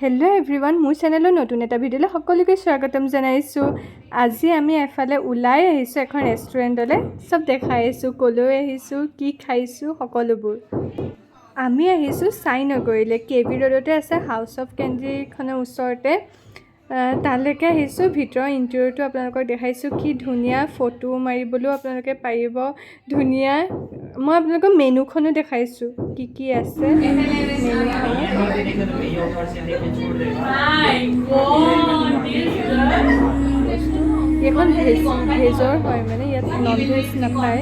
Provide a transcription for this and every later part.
Hello everyone मोर channel नतुन एटा भिडिओले सकलोके स्वागतम जनाइछु। আজি আমি এফালে ওলাই আহিছো এখন ৰেষ্টুৰেণ্টলে সব দেখাই আছো কলৈ আহিছো কি খাইছো সকলোবোৰ। আমি আহিছো সাইনগৰীলে কেবি ৰোডতে আছে হাউস অফ কেন্ডি খনৰ ওচৰতে তালৈকে আহিছো। ভিতৰ ইন্টেৰিয়ৰটো আপোনালোকক দেখাইছো কি ধুনিয়া ফটো মাৰিবলৈও আপোনালোকে পাৰিব ধুনিয়া। মই আপোনালোকক মেনুখনো দেখাইছো কি আছে এখন ভেজৰ হয় মানে ইয়াত নন ভেজ নাপায়।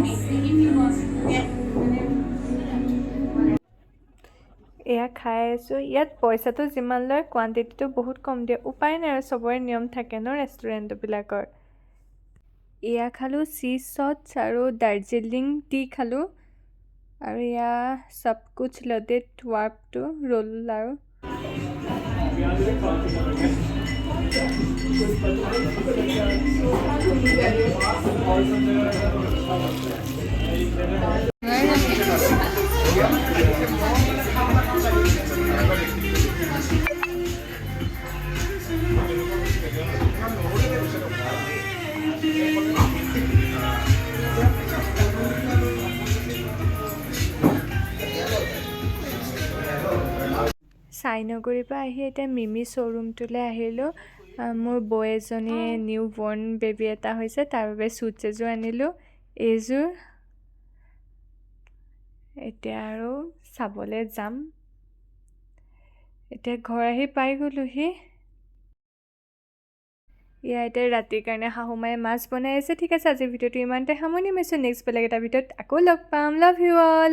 এয়া খাই আছো ইয়াত পইচাটো যিমান লয় কোৱান্টিটিটো বহুত কম দিয়ে। উপায় নাই সবৰে নিয়ম থাকে ন ৰেষ্টুৰেণ্টবিলাকৰ। এয়া খালো চীজ সস আৰু দাৰ্জিলিং টি খালো আৰু এয়া সব কুছ লদেট ৱাকটো ৰোল আৰু সাইনগৰীৰ পৰা আহি এতিয়া মিমি শ্ব'ৰুমটোলৈ আহিলোঁ। মোৰ বৌ এজনী নিউ বৰ্ণ বেবী এটা হৈছে তাৰ বাবে চুটছ এযোৰ আনিলোঁ। এইযোৰ এতিয়া আৰু চাবলৈ যাম। এতিয়া ঘৰ আহি পাই গ'লোহি। এয়া এতিয়া ৰাতিৰ কাৰণে শাহুমায়ে মাছ বনাই আছে। ঠিক আছে আজিৰ ভিডিঅ'টো ইমানতে সামৰণি মাৰিছোঁ। নেক্সট বেলেগ এটা ভিডিঅ'ত আকৌ লগ পাম। Love you all.